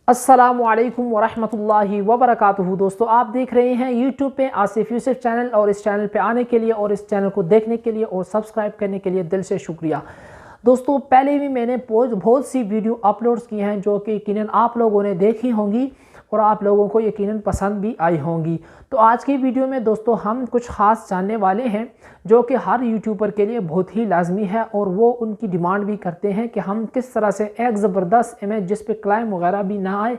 अस्सलामुअलैकुम वरहमतुल्लाहि वबरकातुहू। दोस्तों, आप देख रहे हैं यूट्यूब पे आसिफ यूसुफ चैनल, और इस चैनल पे आने के लिए और इस चैनल को देखने के लिए और सब्सक्राइब करने के लिए दिल से शुक्रिया। दोस्तों, पहले भी मैंने बहुत सी वीडियो अपलोड्स की हैं जो कि यकीनन आप लोगों ने देखी होंगी और आप लोगों को यकीनन पसंद भी आई होंगी। तो आज की वीडियो में दोस्तों हम कुछ ख़ास जानने वाले हैं जो कि हर यूट्यूबर के लिए बहुत ही लाजमी है, और वो उनकी डिमांड भी करते हैं कि हम किस तरह से एक ज़बरदस्त इमेज जिस पे क्लाइम वगैरह भी ना आए,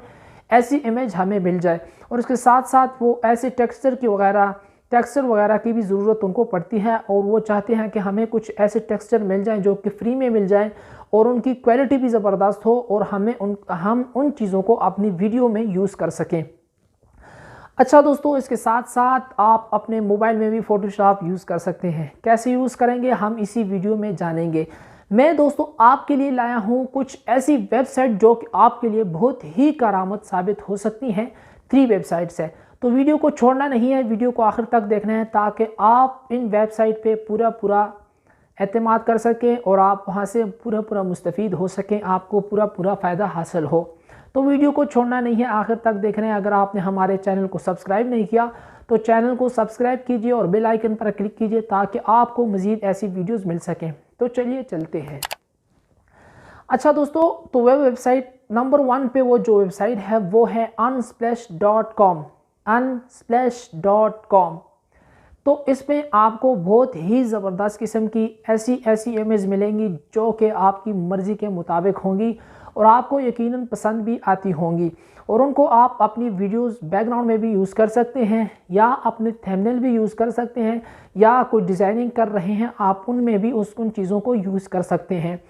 ऐसी इमेज हमें मिल जाए। और इसके साथ साथ वो ऐसे टेक्सचर वगैरह की भी ज़रूरत उनको पड़ती है, और वो चाहते हैं कि हमें कुछ ऐसे टेक्सचर मिल जाएं जो कि फ्री में मिल जाएं और उनकी क्वालिटी भी ज़बरदस्त हो, और हम उन चीज़ों को अपनी वीडियो में यूज़ कर सकें। अच्छा दोस्तों, इसके साथ साथ आप अपने मोबाइल में भी फ़ोटोशॉप यूज़ कर सकते हैं। कैसे यूज़ करेंगे हम इसी वीडियो में जानेंगे। मैं दोस्तों आपके लिए लाया हूँ कुछ ऐसी वेबसाइट जो कि आपके लिए बहुत ही करामत साबित हो सकती हैं। 3 वेबसाइट्स है, तो वीडियो को छोड़ना नहीं है, वीडियो को आखिर तक देखना है ताकि आप इन वेबसाइट पे पूरा एतमाद कर सकें और आप वहाँ से पूरा मुस्तफ़ीद हो सकें, आपको पूरा फ़ायदा हासिल हो। तो वीडियो को छोड़ना नहीं है, आखिर तक देखना है। अगर आपने हमारे चैनल को सब्सक्राइब नहीं किया तो चैनल को सब्सक्राइब कीजिए और बेल आइकन पर क्लिक कीजिए ताकि आपको मज़ीद ऐसी वीडियोस मिल सकें। तो चलिए चलते हैं। अच्छा दोस्तों, तो वह वेबसाइट नंबर 1 पे वो जो वेबसाइट है वो है unsplash.com। unsplash.com। तो इसमें आपको बहुत ही ज़बरदस्त किस्म की ऐसी इमेज मिलेंगी जो कि आपकी मर्ज़ी के मुताबिक होंगी और आपको यकीनन पसंद भी आती होंगी, और उनको आप अपनी वीडियोस बैकग्राउंड में भी यूज़ कर सकते हैं या अपने थंबनेल भी यूज़ कर सकते हैं, या कोई डिज़ाइनिंग कर रहे हैं आप उनमें भी उन चीज़ों को यूज़ कर सकते हैं।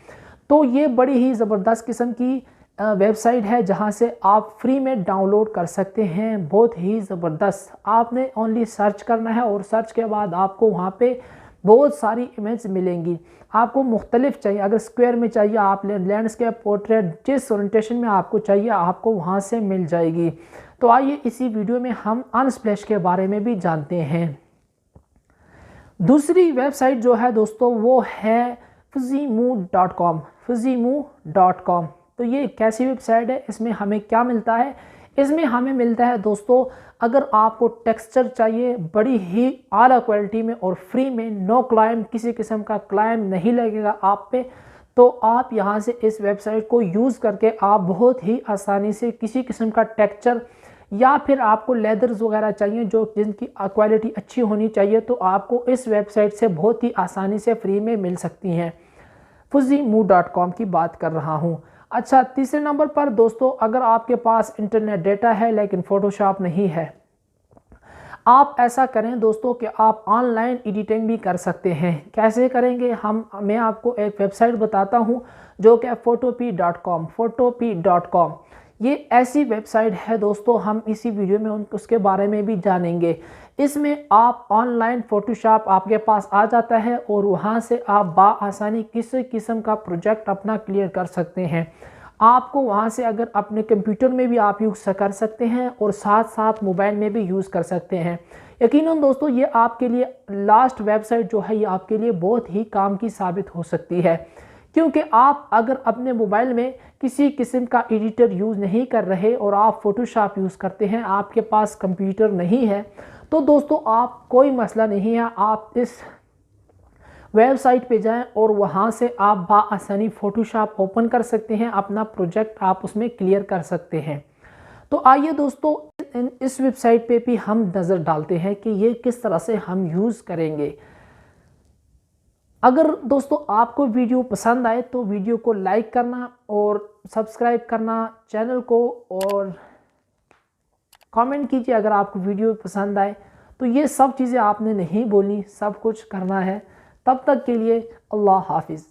तो ये बड़ी ही ज़बरदस्त किस्म की वेबसाइट है जहां से आप फ्री में डाउनलोड कर सकते हैं। बहुत ही ज़बरदस्त, आपने ओनली सर्च करना है और सर्च के बाद आपको वहां पे बहुत सारी इमेज मिलेंगी। आपको मुख्तलिफ चाहिए, अगर स्क्वायर में चाहिए, आप लैंडस्केप, पोर्ट्रेट, जिस ओरिएंटेशन में आपको चाहिए आपको वहां से मिल जाएगी। तो आइए इसी वीडियो में हम अनस्प्लैश के बारे में भी जानते हैं। दूसरी वेबसाइट जो है दोस्तों वो है fuzzymoo.com। fuzzymoo.com। तो ये कैसी वेबसाइट है, इसमें हमें क्या मिलता है? इसमें हमें मिलता है दोस्तों, अगर आपको टेक्सचर चाहिए बड़ी ही आला क्वालिटी में और फ्री में, नो क्लाइम, किसी किस्म का क्लाइम नहीं लगेगा आप पे, तो आप यहाँ से इस वेबसाइट को यूज़ करके आप बहुत ही आसानी से किसी किस्म का टेक्सचर, या फिर आपको लेदर्स वगैरह चाहिए जो जिनकी क्वालिटी अच्छी होनी चाहिए, तो आपको इस वेबसाइट से बहुत ही आसानी से फ्री में मिल सकती हैं। fuzzymoo.com की बात कर रहा हूँ। अच्छा, तीसरे नंबर पर दोस्तों, अगर आपके पास इंटरनेट डेटा है लेकिन फ़ोटोशॉप नहीं है, आप ऐसा करें दोस्तों कि आप ऑनलाइन एडिटिंग भी कर सकते हैं। कैसे करेंगे मैं आपको एक वेबसाइट बताता हूं जो कि photopea.com। ये ऐसी वेबसाइट है दोस्तों, हम इसी वीडियो में उसके बारे में भी जानेंगे। इसमें आप ऑनलाइन फ़ोटोशॉप आपके पास आ जाता है और वहां से आप बाआसानी किसी किस्म का प्रोजेक्ट अपना क्लियर कर सकते हैं। आपको वहां से अगर अपने कंप्यूटर में भी आप यूज़ कर सकते हैं और साथ साथ मोबाइल में भी यूज़ कर सकते हैं। यकीनन दोस्तों, ये आपके लिए लास्ट वेबसाइट जो है ये आपके लिए बहुत ही काम की साबित हो सकती है, क्योंकि आप अगर अपने मोबाइल में किसी किस्म का एडिटर यूज़ नहीं कर रहे और आप फ़ोटोशॉप यूज़ करते हैं, आपके पास कंप्यूटर नहीं है, तो दोस्तों आप कोई मसला नहीं है, आप इस वेबसाइट पे जाएं और वहां से आप बाआसानी फ़ोटोशॉप ओपन कर सकते हैं, अपना प्रोजेक्ट आप उसमें क्लियर कर सकते हैं। तो आइए दोस्तों इस वेबसाइट पे भी हम नज़र डालते हैं कि ये किस तरह से हम यूज़ करेंगे। अगर दोस्तों आपको वीडियो पसंद आए तो वीडियो को लाइक करना और सब्सक्राइब करना चैनल को, और कमेंट कीजिए अगर आपको वीडियो पसंद आए। तो ये सब चीज़ें आपने नहीं बोलनी, सब कुछ करना है। तब तक के लिए अल्लाह हाफिज़।